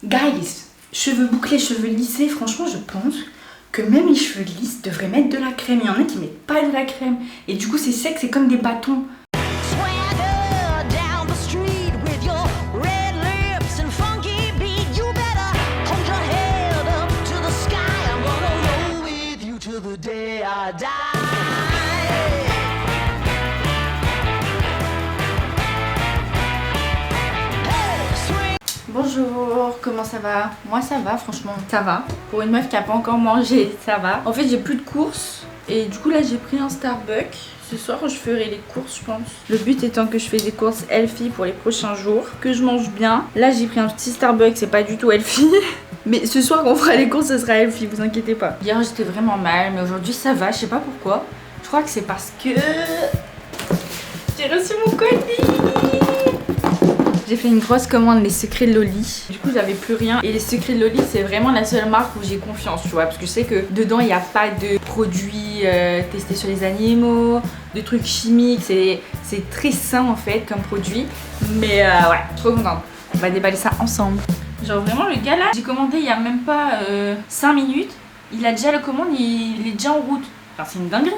Guys, cheveux bouclés, cheveux lissés, franchement je pense que même les cheveux lisses devraient mettre de la crème. Il y en a qui mettent pas de la crème. Et du coup c'est sec, c'est comme des bâtons. Bonjour, comment ça va? Moi ça va, franchement, ça va. Pour une meuf qui a pas encore mangé, ça va. En fait j'ai plus de courses et du coup là j'ai pris un Starbucks. Ce soir je ferai les courses je pense. Le but étant que je fais des courses healthy pour les prochains jours, que je mange bien. Là j'ai pris un petit Starbucks, c'est pas du tout healthy. Mais ce soir quand on fera les courses ce sera healthy, vous inquiétez pas. Hier j'étais vraiment mal mais aujourd'hui ça va, je sais pas pourquoi. Je crois que c'est parce que j'ai reçu mon colis. J'ai fait une grosse commande, les secrets de Loli. Du coup, j'avais plus rien. Et les secrets de Loli, c'est vraiment la seule marque où j'ai confiance, tu vois. Parce que je sais que dedans, il n'y a pas de produits testés sur les animaux, de trucs chimiques. C'est très sain en fait comme produit. Mais ouais, trop contente. On va déballer ça ensemble. Genre vraiment, le gars là, j'ai commandé il y a même pas 5 minutes. Il a déjà la commande, il est déjà en route. Enfin, c'est une dinguerie.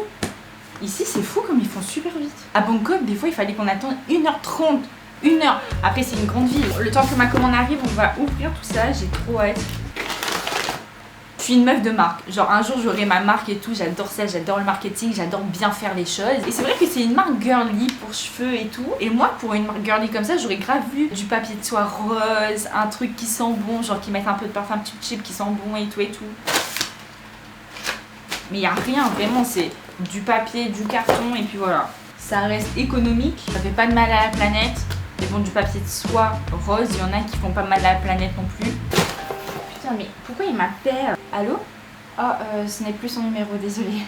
Ici, c'est fou comme ils font super vite. À Bangkok, des fois, il fallait qu'on attende 1h30. 1 heure. Après c'est une grande ville. Le temps que ma commande arrive, on va ouvrir tout ça. J'ai trop hâte. Je suis une meuf de marque. Genre un jour j'aurai ma marque et tout. J'adore ça, j'adore le marketing, j'adore bien faire les choses. Et c'est vrai que c'est une marque girly pour cheveux et tout. Et moi pour une marque girly comme ça, j'aurais grave vu du papier de soie rose, un truc qui sent bon, genre qui mettent un peu de parfum cheap qui sent bon et tout et tout. Mais y a rien, vraiment c'est du papier, du carton et puis voilà. Ça reste économique, ça fait pas de mal à la planète. Ils font du papier de soie rose, il y en a qui font pas mal à la planète non plus. Putain mais pourquoi il m'appelle? Allô? Oh ce n'est plus son numéro, désolé.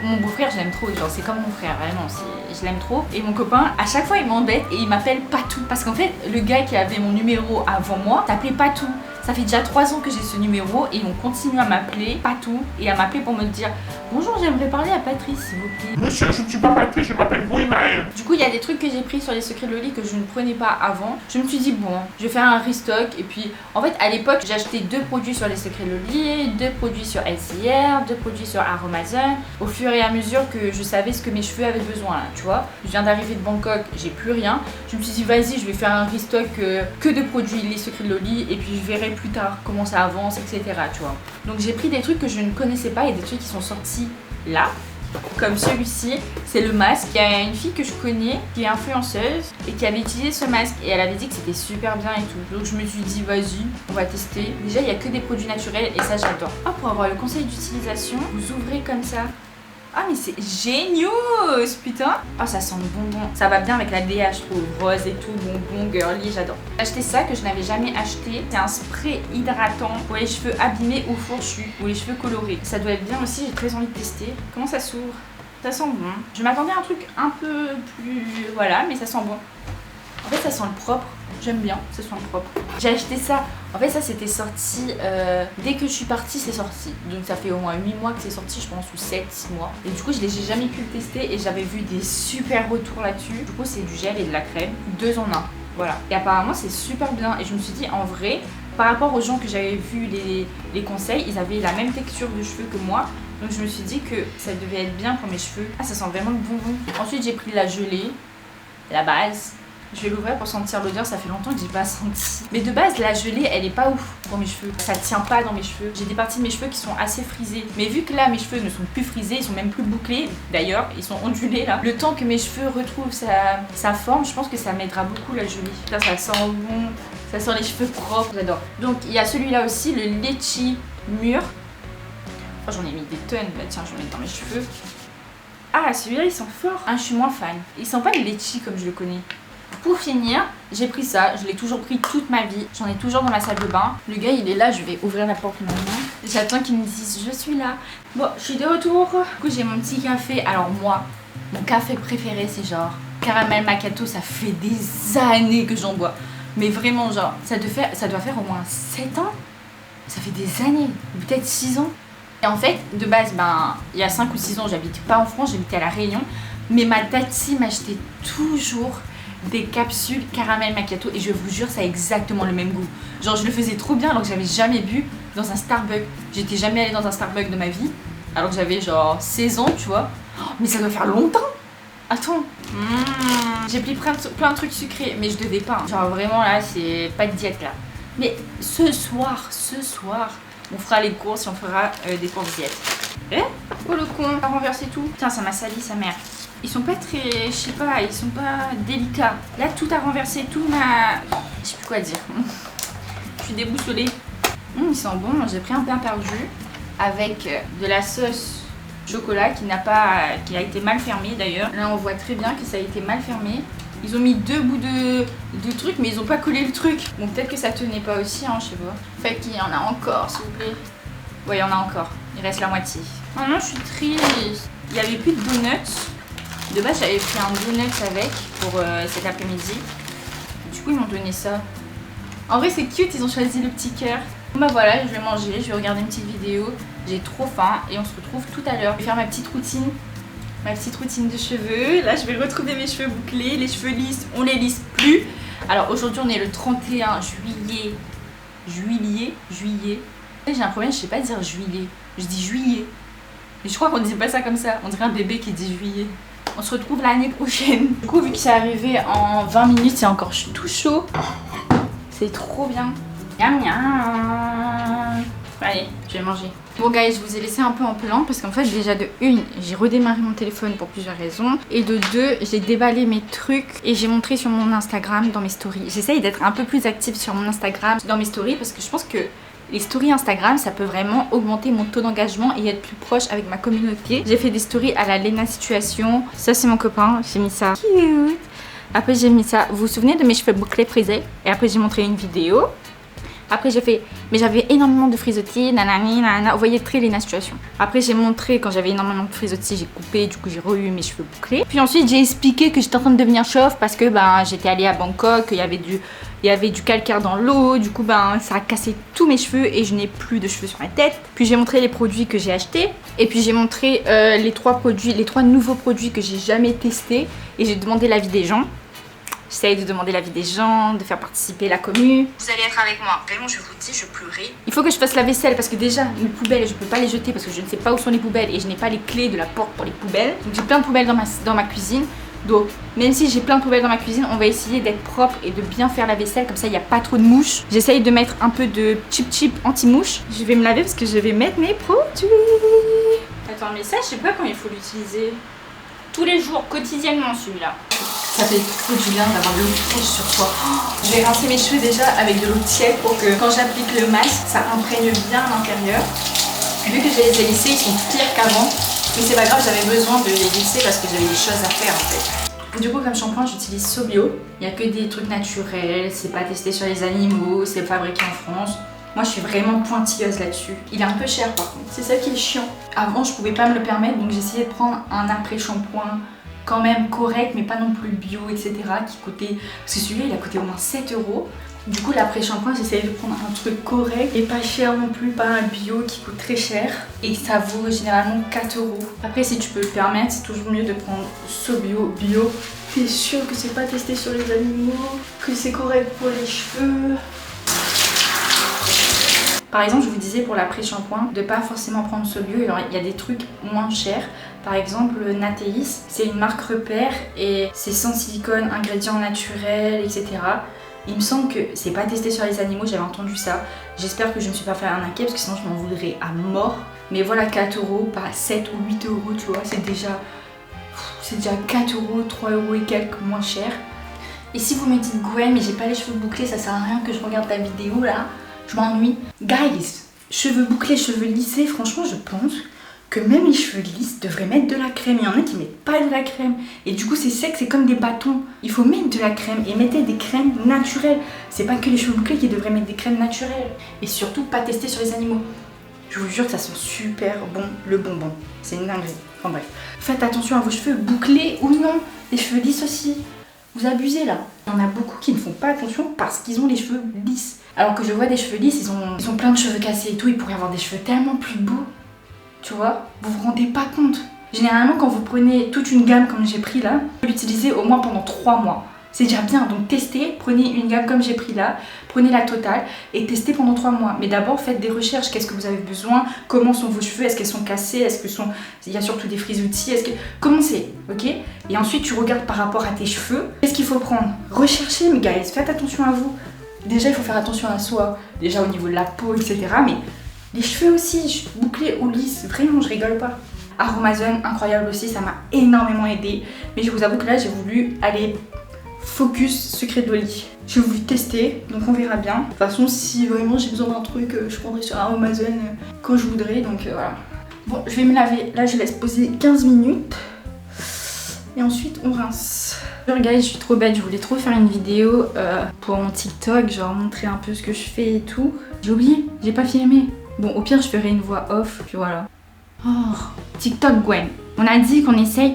Mon beau-frère je l'aime trop, genre c'est comme mon frère vraiment, je l'aime trop. Et mon copain à chaque fois il m'embête et il m'appelle Patou. Parce qu'en fait le gars qui avait mon numéro avant moi s'appelait Patou. Ça fait déjà 3 ans que j'ai ce numéro et on continue à m'appeler Patou et à m'appeler pour me dire bonjour, j'aimerais parler à Patrice s'il vous plaît. Monsieur, je ne suis pas Patrice, je m'appelle Wilmer. Du coup il y a des trucs que j'ai pris sur les secrets de Loli que je ne prenais pas avant. Je me suis dit bon, je vais faire un restock. Et puis en fait à l'époque j'ai acheté 2 produits sur les secrets de Loli, 2 produits sur LCR, 2 produits sur Aromazone. Au fur et à mesure que je savais ce que mes cheveux avaient besoin là, tu vois. Je viens d'arriver de Bangkok, j'ai plus rien. Je me suis dit vas-y je vais faire un restock que de produits les secrets de Loli. Et puis je verrai plus tard comment ça avance, etc. tu vois. Donc j'ai pris des trucs que je ne connaissais pas et des trucs qui sont sortis là. Comme celui-ci, c'est le masque. Il y a une fille que je connais qui est influenceuse et qui avait utilisé ce masque et elle avait dit que c'était super bien et tout. Donc je me suis dit vas-y, on va tester. Déjà il n'y a que des produits naturels et ça j'adore. Ah, pour avoir le conseil d'utilisation, vous ouvrez comme ça. Ah mais c'est génial putain. Ah ça sent le bonbon. Ça va bien avec la DH, je trouve. Rose et tout, bonbon, girly, j'adore. J'ai acheté ça que je n'avais jamais acheté. C'est un spray hydratant pour les cheveux abîmés ou fourchus ou les cheveux colorés. Ça doit être bien aussi, j'ai très envie de tester. Comment ça s'ouvre? Ça sent bon. Je m'attendais à un truc un peu plus... Voilà, mais ça sent bon. En fait ça sent le propre. J'aime bien, ça sent le propre. J'ai acheté ça. En fait ça c'était sorti dès que je suis partie, c'est sorti. Donc ça fait au moins 8 mois que c'est sorti je pense, ou 7, 6 mois. Et du coup j'ai jamais pu le tester et j'avais vu des super retours là-dessus. Du coup c'est du gel et de la crème, 2 en 1. Voilà. Et apparemment c'est super bien. Et je me suis dit en vrai, par rapport aux gens que j'avais vu les conseils, ils avaient la même texture de cheveux que moi. Donc je me suis dit que ça devait être bien pour mes cheveux. Ah ça sent vraiment le bonbon. Ensuite j'ai pris la gelée, la base. Je vais l'ouvrir pour sentir l'odeur, ça fait longtemps que j'ai pas senti. Mais de base, la gelée, elle est pas ouf pour mes cheveux. Ça tient pas dans mes cheveux. J'ai des parties de mes cheveux qui sont assez frisées. Mais vu que là, mes cheveux ne sont plus frisés, ils sont même plus bouclés. D'ailleurs, ils sont ondulés là. Le temps que mes cheveux retrouvent sa forme, je pense que ça m'aidera beaucoup la gelée. Là, ça sent bon. Ça sent les cheveux propres, j'adore. Donc, il y a celui-là aussi, le litchi mûr. Oh, j'en ai mis des tonnes. Bah tiens, je vais mettre dans mes cheveux. Ah, celui-là, il sent fort. Ah, je suis moins fan. Il sent pas le litchi comme je le connais. Pour finir, j'ai pris ça, je l'ai toujours pris toute ma vie, j'en ai toujours dans ma salle de bain. Le gars il est là, je vais ouvrir la porte maintenant. J'attends qu'il me dise je suis là. Bon, je suis de retour. Du coup j'ai mon petit café. Alors moi, mon café préféré c'est genre caramel macchiato, ça fait des années que j'en bois. Mais vraiment genre, ça doit faire au moins 7 ans. Ça fait des années, peut-être 6 ans. Et en fait, de base, il y a 5 ou 6 ans, j'habitais pas en France, j'habitais à La Réunion. Mais ma tati m'achetait toujours des capsules caramel macchiato et je vous jure, ça a exactement le même goût. Genre, je le faisais trop bien alors que j'avais jamais bu dans un Starbucks. J'étais jamais allée dans un Starbucks de ma vie alors que j'avais genre 16 ans, tu vois. Oh, mais ça doit faire longtemps. Attends. J'ai pris plein de trucs sucrés, mais je devais pas. Genre, vraiment là, c'est pas de diète là. Mais ce soir, on fera les courses et on fera des courses diète. Eh? Oh le con, on a renversé tout. Putain, ça m'a sali sa mère. Ils sont pas très, je sais pas, ils sont pas délicats. Là, tout a renversé, tout m'a... Je sais plus quoi dire. Je suis déboussolée. Ils sont bons, j'ai pris un pain perdu avec de la sauce chocolat qui a été mal fermée d'ailleurs. Là, on voit très bien que ça a été mal fermé. Ils ont mis 2 bouts de truc, mais ils ont pas collé le truc. Bon, peut-être que ça tenait pas aussi, hein, je sais pas. Fait qu'il y en a encore, s'il vous plaît. Ouais, il y en a encore. Il reste la moitié. Oh non, je suis triste. Il y avait plus de donuts. De base, j'avais pris un donut avec pour cet après-midi. Du coup, ils m'ont donné ça. En vrai, c'est cute, ils ont choisi le petit cœur. Bon, bah voilà, je vais manger, je vais regarder une petite vidéo. J'ai trop faim et on se retrouve tout à l'heure. Je vais faire ma petite routine de cheveux. Là, je vais retrouver mes cheveux bouclés. Les cheveux lisses, on les lisse plus. Alors aujourd'hui, on est le 31 juillet. J'ai un problème, je sais pas dire juillet. Je dis juillet. Mais je crois qu'on disait pas ça comme ça. On dirait un bébé qui dit juillet. On se retrouve l'année prochaine. Du coup, vu que c'est arrivé en 20 minutes, c'est encore tout chaud. C'est trop bien. Miam miam. Allez, je vais manger. Bon guys, je vous ai laissé un peu en plan parce qu'en fait déjà de une, j'ai redémarré mon téléphone pour plusieurs raisons. Et de deux, j'ai déballé mes trucs et j'ai montré sur mon Instagram dans mes stories. J'essaye d'être un peu plus active sur mon Instagram dans mes stories parce que je pense que les stories Instagram, ça peut vraiment augmenter mon taux d'engagement et être plus proche avec ma communauté. J'ai fait des stories à la Lena Situation. Ça c'est mon copain, j'ai mis ça. Cute. Après j'ai mis ça. Vous vous souvenez de mes cheveux bouclés frisés? Et après j'ai montré une vidéo. Après j'ai fait, mais j'avais énormément de frisottis, nanani, nanana, vous voyez très Lena Situation. Après j'ai montré quand j'avais énormément de frisottis, j'ai coupé, du coup j'ai eu mes cheveux bouclés. Puis ensuite j'ai expliqué que j'étais en train de devenir chauve parce que j'étais allée à Bangkok, il y avait du calcaire dans l'eau, du coup ça a cassé tous mes cheveux et je n'ai plus de cheveux sur ma tête. Puis j'ai montré les produits que j'ai achetés et puis j'ai montré les trois nouveaux produits que j'ai jamais testés et j'ai demandé l'avis des gens. J'essaye de demander l'avis des gens, de faire participer la commu. Vous allez être avec moi. Vraiment, je vous dis, je pleurais. Il faut que je fasse la vaisselle parce que déjà, mes poubelles, je peux pas les jeter parce que je ne sais pas où sont les poubelles et je n'ai pas les clés de la porte pour les poubelles. Donc j'ai plein de poubelles dans ma cuisine. Donc même si j'ai plein de poubelles dans ma cuisine, on va essayer d'être propre et de bien faire la vaisselle. Comme ça, il n'y a pas trop de mouches. J'essaye de mettre un peu de chip anti-mouche. Je vais me laver parce que je vais mettre mes produits. Attends, mais ça, je sais pas quand il faut l'utiliser. Tous les jours, quotidiennement celui-là. Ça fait trop du bien d'avoir de l'eau fraîche sur soi. Je vais rincer mes cheveux déjà avec de l'eau tiède pour que quand j'applique le masque, ça imprègne bien à l'intérieur. Vu que je les ai lissés, ils sont pires qu'avant. Mais c'est pas grave, j'avais besoin de les lisser parce que j'avais des choses à faire en fait. Du coup, comme shampoing, j'utilise Sobio. Il n'y a que des trucs naturels, c'est pas testé sur les animaux, c'est fabriqué en France. Moi, je suis vraiment pointilleuse là-dessus. Il est un peu cher par contre. C'est ça qui est chiant. Avant, je pouvais pas me le permettre, donc j'essayais de prendre un après-shampoing quand même correct, mais pas non plus bio, etc. qui coûtait... Parce que celui-là, il a coûté au moins 7 €. Du coup, l'après-shampoing, j'essayais de prendre un truc correct et pas cher non plus, pas un bio qui coûte très cher. Et ça vaut généralement 4 €. Après, si tu peux le permettre, c'est toujours mieux de prendre Sobio bio. T'es sûr que c'est pas testé sur les animaux, que c'est correct pour les cheveux. Par exemple, je vous disais pour l'après-shampoing de pas forcément prendre Sobio, il y a des trucs moins chers. Par exemple, Natéis, c'est une marque repère et c'est sans silicone, ingrédients naturels, etc. Il me semble que c'est pas testé sur les animaux, j'avais entendu ça. J'espère que je ne me suis pas fait arnaquer parce que sinon je m'en voudrais à mort. Mais voilà, 4 €, pas 7 ou 8 €, tu vois, c'est déjà 4 €, 3 € et quelques moins cher. Et si vous me dites, Gwen, mais j'ai pas les cheveux bouclés, ça sert à rien que je regarde ta vidéo là. Je m'ennuie. Guys, cheveux bouclés, cheveux lissés, franchement, je pense que même les cheveux lisses devraient mettre de la crème. Il y en a qui mettent pas de la crème. Et du coup, c'est sec, c'est comme des bâtons. Il faut mettre de la crème et mettez des crèmes naturelles. C'est pas que les cheveux bouclés qui devraient mettre des crèmes naturelles. Et surtout, pas tester sur les animaux. Je vous jure que ça sent super bon, le bonbon. C'est une dinguerie. Enfin bref. Faites attention à vos cheveux bouclés ou non. Les cheveux lisses aussi. Vous abusez là. Il y en a beaucoup qui ne font pas attention parce qu'ils ont les cheveux lisses. Alors que je vois des cheveux lisses, ils ont plein de cheveux cassés et tout, ils pourraient avoir des cheveux tellement plus beaux. Tu vois, vous vous rendez pas compte. Généralement, quand vous prenez toute une gamme comme j'ai pris là, vous l'utilisez au moins pendant 3 mois. C'est déjà bien, donc testez, prenez une gamme comme j'ai pris là, prenez la totale et testez pendant 3 mois. Mais d'abord faites des recherches, qu'est-ce que vous avez besoin, comment sont vos cheveux, est-ce qu'elles sont cassées, est-ce que il y a surtout des frisoutis, commencez, ok? Et ensuite tu regardes par rapport à tes cheveux, qu'est-ce qu'il faut prendre? Recherchez, mes guys, faites attention à vous. Déjà il faut faire attention à soi, déjà au niveau de la peau, etc. Mais les cheveux aussi, bouclés ou lisses, vraiment je rigole pas. Aromazone, incroyable aussi, ça m'a énormément aidé. Mais je vous avoue que là j'ai voulu aller focus secret de lit. J'ai voulu tester, donc on verra bien. De toute façon, si vraiment j'ai besoin d'un truc, je prendrai sur Amazon quand je voudrais, donc voilà. Bon, je vais me laver. Là, je laisse poser 15 minutes. Et ensuite, on rince. Guys, je suis trop bête, je voulais trop faire une vidéo pour mon TikTok, genre montrer un peu ce que je fais et tout. J'ai oublié, j'ai pas filmé. Bon, au pire, je ferai une voix off, puis voilà. Oh, TikTok Gwen. On a dit qu'on essaye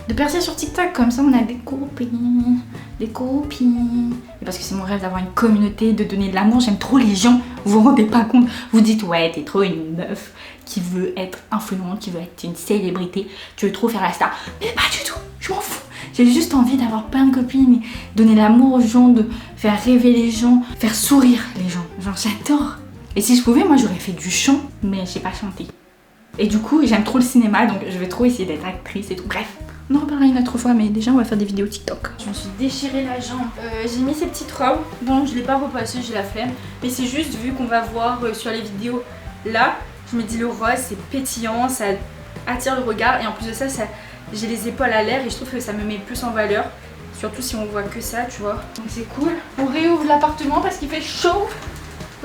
de percer sur TikTok, comme ça on a des copines. Des copines. Et parce que c'est mon rêve d'avoir une communauté, de donner de l'amour. J'aime trop les gens, vous vous rendez pas compte. Vous dites ouais, t'es trop une meuf qui veut être influente, qui veut être une célébrité, tu veux trop faire la star. Mais pas du tout, je m'en fous. J'ai juste envie d'avoir plein de copines, donner l'amour aux gens, de faire rêver les gens, faire sourire les gens. Genre j'adore. Et si je pouvais, moi j'aurais fait du chant, mais je sais pas chanter. Et du coup, j'aime trop le cinéma, donc je vais trop essayer d'être actrice et tout. Bref, on en reparlera une autre fois, mais déjà on va faire des vidéos TikTok. Je me suis déchiré la jambe. J'ai mis ces petites robes. Bon, je l'ai pas repassée, j'ai la flemme. Mais c'est juste vu qu'on va voir sur les vidéos là, je me dis le rose, c'est pétillant, ça attire le regard. Et en plus de ça, j'ai les épaules à l'air et je trouve que ça me met plus en valeur. Surtout si on voit que ça, tu vois. Donc c'est cool. On réouvre l'appartement parce qu'il fait chaud.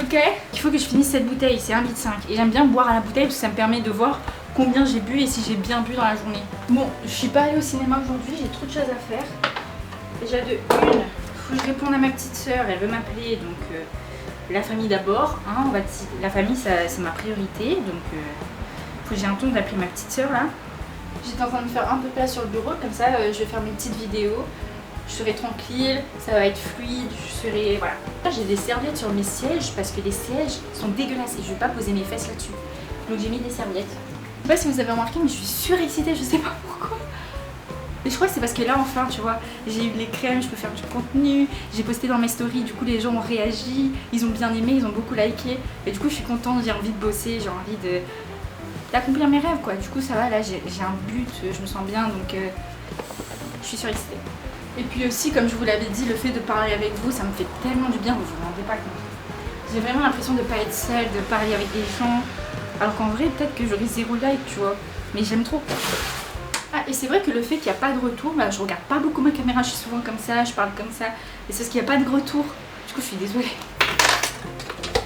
Ok, il faut que je finisse cette bouteille, c'est 1,5 litre. Et j'aime bien boire à la bouteille parce que ça me permet de voir combien j'ai bu et si j'ai bien bu dans la journée. Bon, je suis pas allée au cinéma aujourd'hui, j'ai trop de choses à faire. Déjà de une, faut que je réponde à ma petite soeur, elle veut m'appeler, donc la famille d'abord. Hein, la famille, c'est ma priorité, donc faut que j'ai un temps d'appeler ma petite soeur là. J'étais en train de faire un peu de place sur le bureau, comme ça je vais faire mes petites vidéos. Je serai tranquille, ça va être fluide, je serai... voilà. J'ai des serviettes sur mes sièges parce que les sièges sont dégueulasses et je vais pas poser mes fesses là-dessus. Donc j'ai mis des serviettes. Je sais pas si vous avez remarqué, mais je suis surexcitée, je sais pas pourquoi. Et je crois que c'est parce que là enfin, tu vois, j'ai eu les crèmes, je peux faire du contenu, j'ai posté dans mes stories, du coup les gens ont réagi, ils ont bien aimé, ils ont beaucoup liké. Et du coup je suis contente, j'ai envie de bosser, j'ai envie d'accomplir mes rêves quoi. Du coup ça va, là j'ai un but, je me sens bien, donc je suis surexcitée. Et puis aussi, comme je vous l'avais dit, le fait de parler avec vous, ça me fait tellement du bien, vous vous rendez pas compte. J'ai vraiment l'impression de pas être seule, de parler avec des gens. Alors qu'en vrai, peut-être que j'aurais 0 like, tu vois. Mais j'aime trop. Ah, et c'est vrai que le fait qu'il n'y a pas de retour, bah, je regarde pas beaucoup ma caméra, je suis souvent comme ça, je parle comme ça. Et c'est parce qu'il n'y a pas de retour. Du coup, je suis désolée.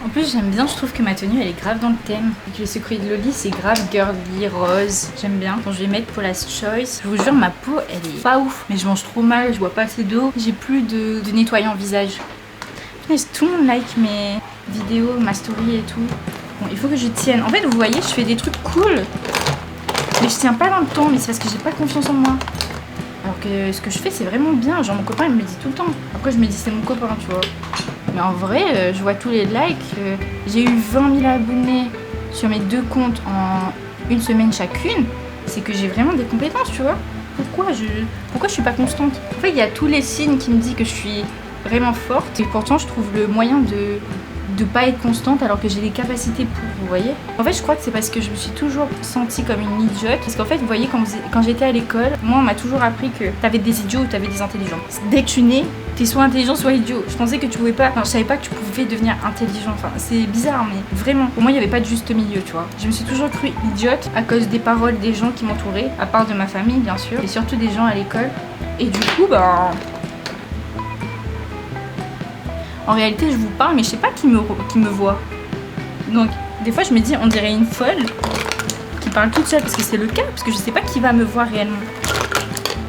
En plus, j'aime bien, je trouve que ma tenue, elle est grave dans le thème. Et que les secrets de Loli, c'est grave girly, rose. J'aime bien. Quand je vais mettre Paula's Choice, je vous jure, ma peau, elle est pas ouf. Mais je mange trop mal, je bois pas assez d'eau. J'ai plus de nettoyant visage. Tout le monde like mes vidéos, ma story et tout. Bon, il faut que je tienne. En fait, vous voyez, je fais des trucs cool. Mais je tiens pas dans le temps, mais c'est parce que j'ai pas confiance en moi. Alors que ce que je fais, c'est vraiment bien. Genre, mon copain, il me le dit tout le temps. Après, je me dis, c'est mon copain, tu vois. Mais en vrai, je vois tous les likes. J'ai eu 20 000 abonnés sur mes 2 comptes en une semaine chacune. C'est que j'ai vraiment des compétences, tu vois. Pourquoi je suis pas constante? En fait, il y a tous les signes qui me disent que je suis vraiment forte. Et pourtant, je trouve le moyen de pas être constante alors que j'ai les capacités pour, vous voyez. En fait, je crois que c'est parce que je me suis toujours sentie comme une idiote. Parce qu'en fait, vous voyez, quand j'étais à l'école, moi, on m'a toujours appris que t'avais des idiots ou t'avais des intelligents. Dès que tu nais, t'es soit intelligent, soit idiot. Je pensais que tu pouvais pas... Enfin, je savais pas que tu pouvais devenir intelligent. Enfin, c'est bizarre, mais vraiment. Pour moi, il n'y avait pas de juste milieu, tu vois. Je me suis toujours crue idiote à cause des paroles des gens qui m'entouraient, à part de ma famille, bien sûr, et surtout des gens à l'école. Et du coup, en réalité, je vous parle, mais je sais pas qui me voit. Donc, des fois, je me dis, on dirait une folle qui parle toute seule, parce que c'est le cas, parce que je sais pas qui va me voir réellement.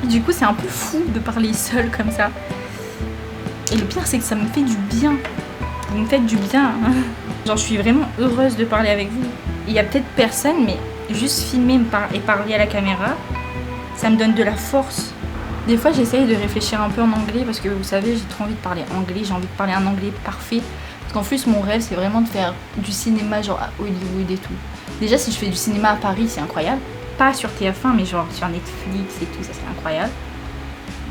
Et du coup, c'est un peu fou de parler seule comme ça. Et le pire, c'est que ça me fait du bien. Vous me faites du bien. Hein. Genre, je suis vraiment heureuse de parler avec vous. Il y a peut-être personne, mais juste filmer et parler à la caméra, ça me donne de la force. Des fois, j'essaye de réfléchir un peu en anglais parce que vous savez, j'ai trop envie de parler anglais, j'ai envie de parler un anglais parfait. Parce qu'en plus, mon rêve, c'est vraiment de faire du cinéma genre à Hollywood et tout. Déjà, si je fais du cinéma à Paris, c'est incroyable. Pas sur TF1, mais genre sur Netflix et tout, ça c'est incroyable.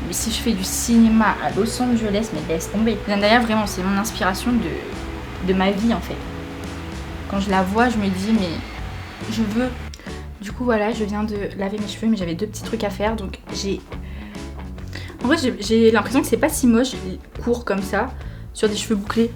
Mais si je fais du cinéma à Los Angeles, mais laisse tomber. Zendaya, vraiment, c'est mon inspiration de ma vie en fait. Quand je la vois, je me dis, mais je veux. Du coup, voilà, je viens de laver mes cheveux, mais j'avais 2 petits trucs à faire. Donc, en vrai, j'ai l'impression que c'est pas si moche, court comme ça, sur des cheveux bouclés.